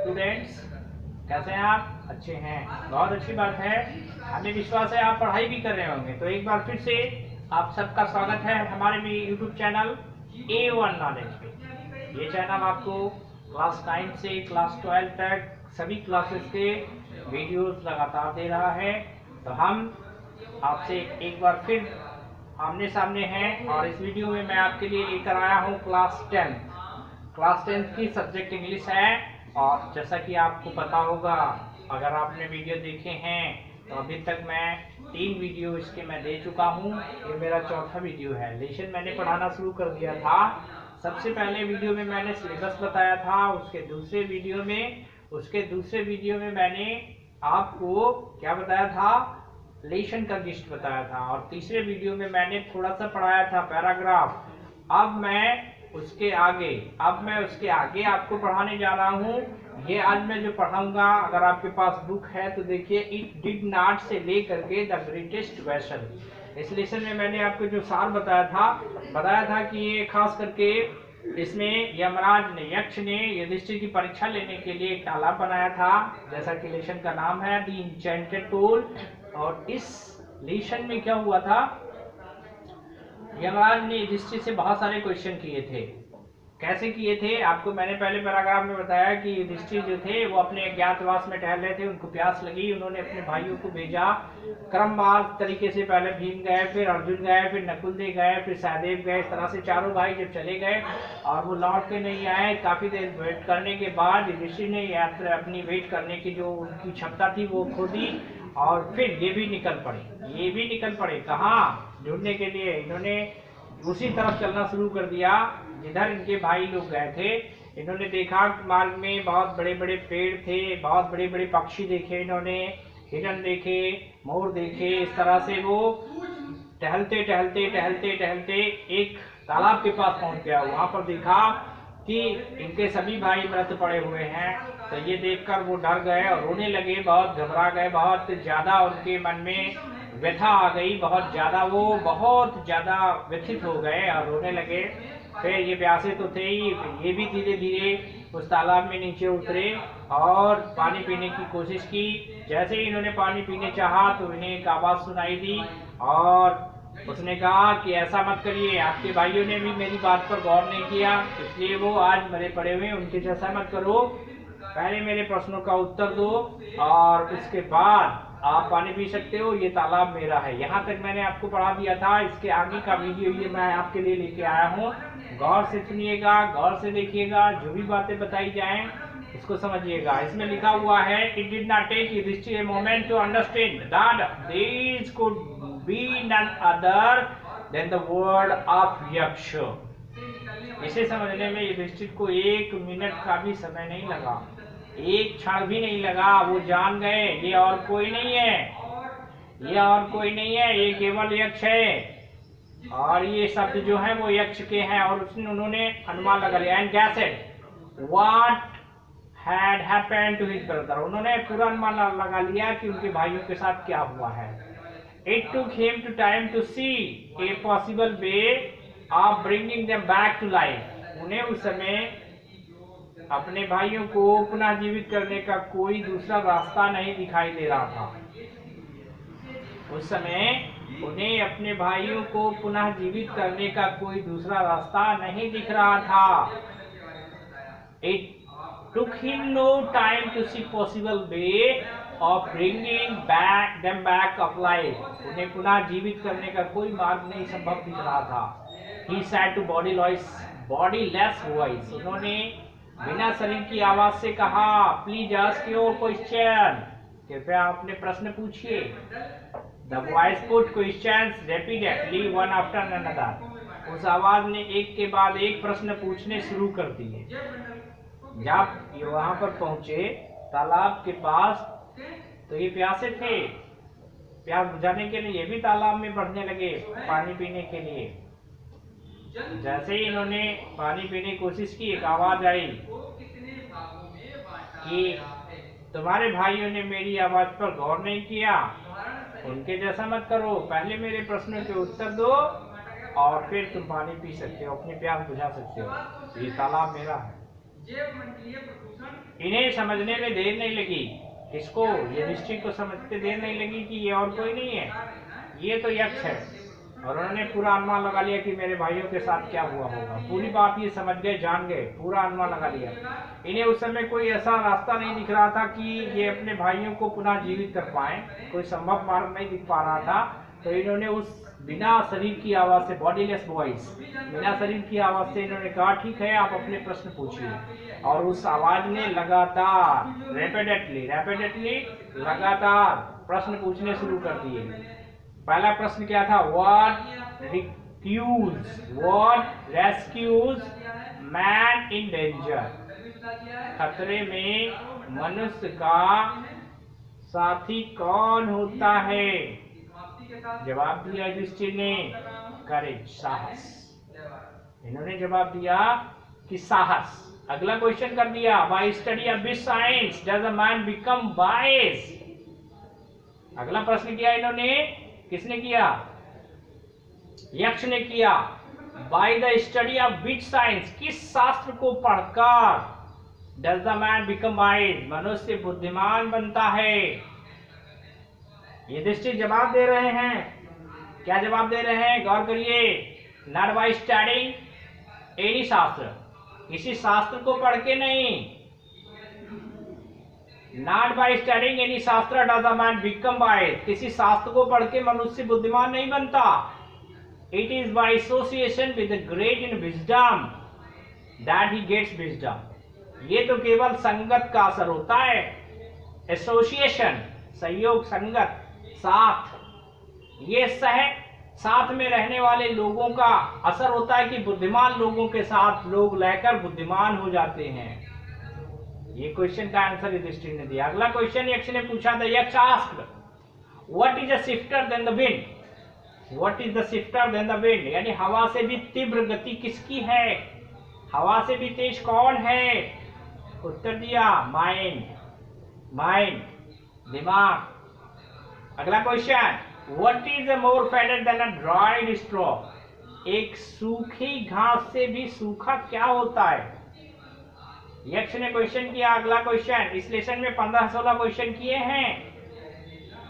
Students, कैसे हैं आप? अच्छे हैं, बहुत अच्छी बात है। हमें विश्वास है आप पढ़ाई भी कर रहे होंगे। तो एक बार फिर से आप सबका स्वागत है हमारे भी यूट्यूब चैनल A1 नॉलेज पे। ये चैनल आपको क्लास 9 से क्लास 12 तक सभी क्लासेस के वीडियोस लगातार दे रहा है। तो हम आपसे एक बार फिर आमने सामने हैं और इस वीडियो में मैं आपके लिए लेकर आया हूँ क्लास 10 की सब्जेक्ट इंग्लिश है। और जैसा कि आपको पता होगा, अगर आपने वीडियो देखे हैं तो अभी तक मैं 3 वीडियो इसके मैं दे चुका हूँ। ये मेरा चौथा वीडियो है। लेसन मैंने पढ़ाना शुरू कर दिया था। सबसे पहले वीडियो में मैंने सिलेबस बताया था, उसके दूसरे वीडियो में मैंने आपको क्या बताया था, लेसन का लिस्ट बताया था। और तीसरे वीडियो में मैंने थोड़ा सा पढ़ाया था पैराग्राफ। अब मैं उसके आगे आपको पढ़ाने जा रहा हूँ। ये आज मैं जो पढ़ाऊंगा, अगर आपके पास बुक है तो देखिए, इट डिड नॉट से लेकर के द ग्रेटेस्ट वेसल। इस लेसन में मैंने आपको जो सार बताया था कि ये खास करके इसमें यक्ष ने युधिष्ठिर की परीक्षा लेने के लिए एक तालाब बनाया था, जैसा कि लेसन का नाम है, द इंचेंटेड पूल। और इस लेसन में क्या हुआ था, यमराज ने युधिष्ठिर से बहुत सारे क्वेश्चन किए थे। कैसे किए थे आपको मैंने पहले पैराग्राफ में बताया कि युधिष्ठिर जो थे वो अपने अज्ञातवास में टहल रहे थे, उनको प्यास लगी, उन्होंने अपने भाइयों को भेजा क्रमवार तरीके से। पहले भीम गए, फिर अर्जुन गए, फिर नकुलदेव गए, फिर सहदेव गए। इस तरह से चारों भाई जब चले गए और वो लौट के नहीं आए, काफी देर वेट करने के बाद युधिष्ठिर ने यात्रा अपनी वेट करने की जो उनकी क्षमता थी वो खो दी। और फिर ये भी निकल पड़े कहाँ ढूंढने के लिए। इन्होंने उसी तरफ चलना शुरू कर दिया जिधर इनके भाई लोग गए थे। इन्होंने देखा मार्ग में बहुत बड़े बड़े पेड़ थे, बहुत बड़े बड़े पक्षी देखे, इन्होंने हिरन देखे, मोर देखे। इस तरह से वो टहलते एक तालाब के पास पहुंच गया। वहां पर देखा कि इनके सभी भाई मृत पड़े हुए हैं। तो ये देखकर वो डर गए और रोने लगे, बहुत घबरा गए, बहुत ज्यादा उनके मन में व्यथा आ गई, बहुत ज्यादा व्यथित हो गए और रोने लगे। फिर ये प्यासे तो थे ही, ये भी धीरे धीरे उस तालाब में नीचे उतरे और पानी पीने की कोशिश की। जैसे ही इन्होंने पानी पीने चाहा तो इन्हें एक आवाज सुनाई दी और उसने कहा कि ऐसा मत करिए, आपके भाइयों ने भी मेरी बात पर गौर नहीं किया, इसलिए वो आज मरे पड़े हुए, उनके जैसा मत करो। पहले मेरे प्रश्नों का उत्तर दो और उसके बाद आप पानी पी सकते हो। ये तालाब मेरा है। यहाँ तक मैंने आपको पढ़ा दिया था। इसके आगे का वीडियो ये मैं आपके लिए लेके आया हूँ। गौर से सुनिएगा, गौर से देखिएगा, जो भी बातें बताई जाएं उसको समझिएगा। इसमें लिखा हुआ है, it did not take Yudhishthir a moment to understand that this could be none other than the word of Yaksha. इसे समझने में युधिष्ठिर को 1 मिनट का भी समय नहीं लगा, एक क्षण भी नहीं लगा। वो जान गए ये और कोई नहीं है, ये केवल यक्ष है। और ये शब्द जो है वो यक्ष के हैं। और उन्होंने अनुमान लगा लिया, and guessed what had happened to his brother. उन्होंने पूरा अनुमान लगा लिया कि उनके भाइयों के साथ क्या हुआ है। It took him to time to see a possible way of bringing them back to life. उन्हें उस समय अपने भाइयों को पुनः जीवित करने का कोई दूसरा रास्ता नहीं दिखाई दे रहा था। उस समय उन्हें अपने भाइयों को पुनः जीवित करने का कोई दूसरा रास्ता नहीं दिख रहा था। It took him no time to see possible way of bringing them back of life. उन्हें पुनः जीवित करने का कोई मार्ग नहीं संभव दिख रहा था। He said to bodiless voice. उन्होंने बिना शरीर की आवाज से कहा, प्लीज आस्क योर क्वेश्चन। कृपया अपने प्रश्न पूछिए। The voice put questions repeatedly one after another. उस आवाज ने एक के बाद एक प्रश्न पूछने शुरू कर दिए। जब ये वहां पर पहुंचे तालाब के पास तो ये प्यासे थे। प्यास बुझाने के लिए ये भी तालाब में बढ़ने लगे पानी पीने के लिए। जैसे ही इन्होंने पानी पीने की कोशिश की, एक आवाज आई कि तुम्हारे भाइयों ने मेरी आवाज पर गौर नहीं किया, उनके जैसा मत करो, पहले मेरे प्रश्नों के उत्तर दो और फिर तुम पानी पी सकते हो, अपनी प्यास बुझा सकते हो। ये तालाब मेरा है। इन्हें समझने में देर नहीं लगी, इसको युधिष्ठिर को समझते देर नहीं लगी कि ये और कोई नहीं है, ये तो यक्ष है। और उन्होंने पूरा अनुमान लगा लिया कि मेरे भाइयों के साथ क्या हुआ होगा। पूरी बात ये समझ गए, जान गए, पूरा अनुमान लगा लिया। इन्हें उस समय कोई ऐसा रास्ता नहीं दिख रहा था कि ये अपने भाइयों को पुनः जीवित कर पाए, कोई संभव मार्ग नहीं दिख पा रहा था। तो इन्होंने उस बिना शरीर की आवाज से, बॉडीलेस वॉइस, बिना शरीर की आवाज से इन्होंने कहा ठीक है आप अपने प्रश्न पूछिए। और उस आवाज ने लगातार रैपिडेटली लगातार प्रश्न पूछने शुरू कर दिए। पहला प्रश्न क्या था? What rescues man in danger? खतरे में मनुष्य का साथी कौन होता है? जवाब दिया युधिष्ठिर ने, करेज, साहस। इन्होंने जवाब दिया कि साहस। अगला क्वेश्चन कर दिया, bye study of which science does a man become wise? अगला प्रश्न किया इन्होंने, किसने किया? यक्ष ने किया। By the study of which science, किस शास्त्र को पढ़कर does the man become wise, मनुष्य बुद्धिमान बनता है? युधिष्ठिर जवाब दे रहे हैं। क्या जवाब दे रहे हैं? गौर करिए। नॉट बाय स्टडिंग एनी शास्त्र, किसी शास्त्र को पढ़ के नहीं। Not by studying any shastra does a man become wise, किसी शास्त्र को पढ़ के मनुष्य बुद्धिमान नहीं बनता। It is by association with the great in wisdom that he gets wisdom. ये तो केवल संगत का असर होता है। एसोसिएशन, सहयोग, संगत, साथ, ये साथ में रहने वाले लोगों का असर होता है कि बुद्धिमान लोगों के साथ लोग रहकर बुद्धिमान हो जाते हैं। ये क्वेश्चन का आंसर युधिष्ठिर ने दिया। अगला क्वेश्चन यक्ष ने पूछा था। यक्ष asked, what is a swifter than the wind? What is the swifter than the wind, यानी हवा से भी तीव्र गति किसकी है? हवा से भी तेज कौन है? उत्तर दिया, माइंड, दिमाग। अगला question, what is more faded than a dried straw? एक सूखी घास से भी सूखा क्या होता है? यक्ष ने क्वेश्चन किया। अगला क्वेश्चन, इस लेसन में 15-16 क्वेश्चन किए हैं।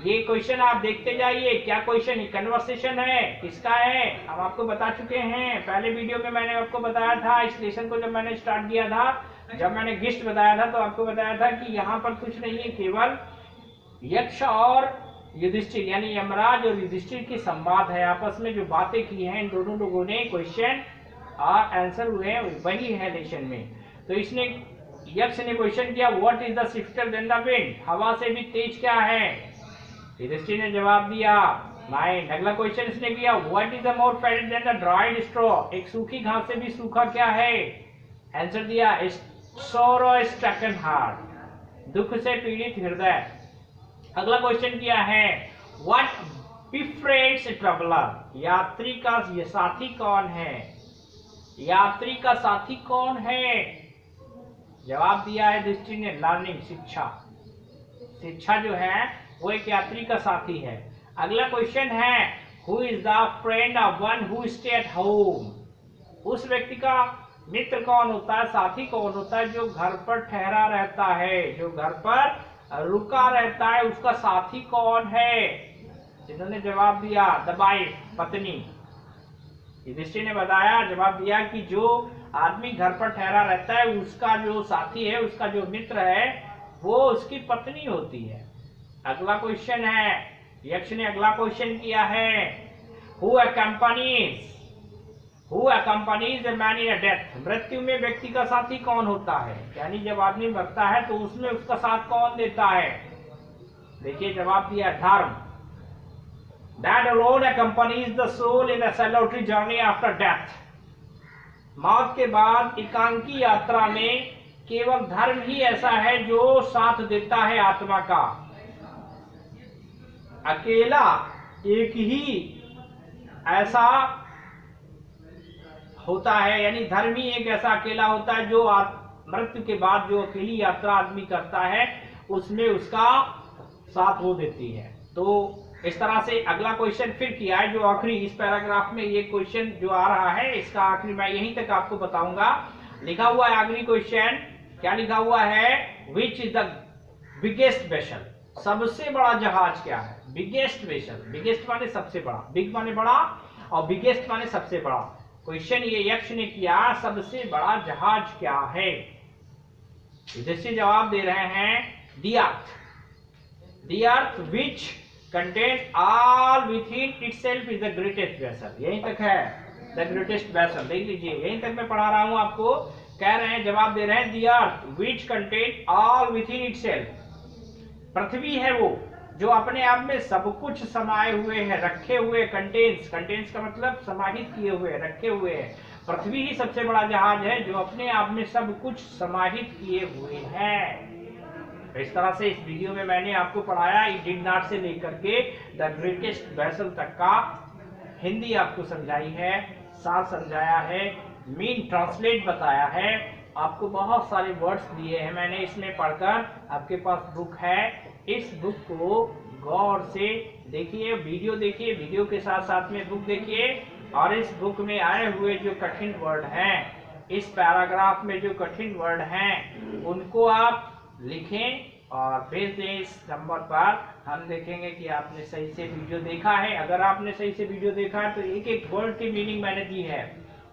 ये क्वेश्चन आप देखते जाइए। क्या क्वेश्चन? कन्वर्सेशन है, किसका है? हम आपको बता चुके हैं पहले वीडियो में, मैंने आपको बताया था इस लेसन को जब मैंने स्टार्ट किया था, जब मैंने गिस्ट बताया था तो आपको बताया था कि यहाँ पर कुछ नहीं है, केवल यक्ष और युधिष्ठिर यानी यमराज और युधिष्ठिर की संवाद है। आपस में जो बातें की हैं इन दोनों लोगों ने, क्वेश्चन और आंसर हुए वही है लेसन में। तो इसने, यक्ष ने क्वेश्चन किया, what is the swifter than the wind? हवा से भी तेज क्या है? युधिष्ठिर ने जवाब दिया, माइंड। अगला क्वेश्चन इसने किया, what is the more faded than the dried straw? एक सूखी घास से भी सूखा क्या है? आंसर दिया, सॉरो स्ट्रकन हार्ट, दुख से पीड़ित हृदय। अगला क्वेश्चन किया है, व्हाट बिफ्रेंड्स ट्रैवलर? यात्री का ये साथी कौन है? यात्री का साथी कौन है? जवाब दिया है युधिष्ठिर ने, लर्निंग, शिक्षा जो है वो एक यात्री का साथी है। अगला क्वेश्चन है, who is the friend of one who stay at home? उस व्यक्ति का मित्र कौन होता है, साथी कौन होता है जो घर पर ठहरा रहता है, जो घर पर रुका रहता है, उसका साथी कौन है? जिन्होंने जवाब दिया, द वाइफ, पत्नी। युधिष्ठिर ने बताया, जवाब दिया कि जो आदमी घर पर ठहरा रहता है उसका जो साथी है, उसका जो मित्र है, वो उसकी पत्नी होती है। अगला क्वेश्चन है, यक्ष ने अगला क्वेश्चन किया है, who accompanies a man in a death? मृत्यु में व्यक्ति का साथी कौन होता है? यानी जब आदमी मरता है तो उसमें उसका साथ कौन देता है? देखिए जवाब दिया, धर्म। That alone accompanies the soul in a solitary journey after death. मौत के बाद एकांकी यात्रा में केवल धर्म ही ऐसा है जो साथ देता है आत्मा का। अकेला एक ही ऐसा होता है, यानी धर्म ही एक ऐसा अकेला होता है जो मृत्यु के बाद जो अकेली यात्रा आदमी करता है उसमें उसका साथ वो देती है। तो इस तरह से अगला क्वेश्चन फिर किया है, जो आखिरी इस पैराग्राफ में ये क्वेश्चन जो आ रहा है इसका आखिरी मैं यहीं तक आपको बताऊंगा। लिखा हुआ है अगली क्वेश्चन, क्या लिखा हुआ है? Which is the biggest vessel, सबसे बड़ा जहाज क्या है? बिगेस्ट वेसल, बिगेस्ट माने सबसे बड़ा, बिग माने बड़ा और बिगेस्ट माने सबसे बड़ा। क्वेश्चन ये यक्ष ने किया, सबसे बड़ा जहाज क्या है? इधर से जवाब दे रहे हैं the earth, the earth which contain all within itself is the greatest vessel. यहीं तक है द ग्रेटेस्ट वेसल, देख लीजिए यहीं तक मैं पढ़ा रहा हूं आपको। कह रहे हैं, जवाब दे रहे हैं the earth which contain all within itself, पृथ्वी है वो जो अपने आप में सब कुछ समाये हुए हैं, रखे हुए, कंटेन्स, कंटेन्स का मतलब समाहित किए हुए, रखे हुए हैं। पृथ्वी ही सबसे बड़ा जहाज है जो अपने आप में सब कुछ समाहित किए हुए हैं। तो इस तरह से इस वीडियो में मैंने आपको पढ़ाया इट डिड नॉट से लेकर के द ग्रेटेस्ट वेसल तक का हिंदी आपको समझाई है, सार समझाया है, मीन ट्रांसलेट बताया है, आपको बहुत सारे वर्ड्स दिए हैं मैंने इसमें पढ़कर। आपके पास बुक है, इस बुक को गौर से देखिए, वीडियो देखिए, वीडियो के साथ साथ में बुक देखिए, और इस बुक में आए हुए जो कठिन वर्ड हैं, इस पैराग्राफ में जो कठिन वर्ड हैं, उनको आप लिखें और भेज दें इस नंबर पर। हम देखेंगे कि आपने सही से वीडियो देखा है। अगर आपने सही से वीडियो देखा है तो एक एक वर्ड की मीनिंग मैंने दी है,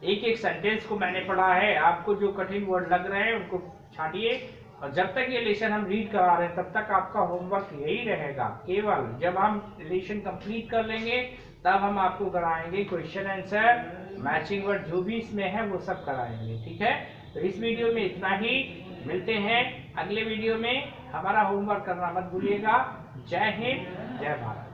एक एक सेंटेंस को मैंने पढ़ा है। आपको जो कठिन वर्ड लग रहे हैं उनको छाटिए, और जब तक ये लेसन हम रीड करा रहे हैं तब तक आपका होमवर्क यही रहेगा। केवल जब हम लेसन कंप्लीट कर लेंगे तब हम आपको कराएंगे क्वेश्चन आंसर, मैचिंग वर्ड जो भी इसमें है वो सब कराएंगे, ठीक है। तो इस वीडियो में इतना ही, मिलते हैं अगले वीडियो में। हमारा होमवर्क करना मत भूलिएगा। जय हिंद, जय भारत।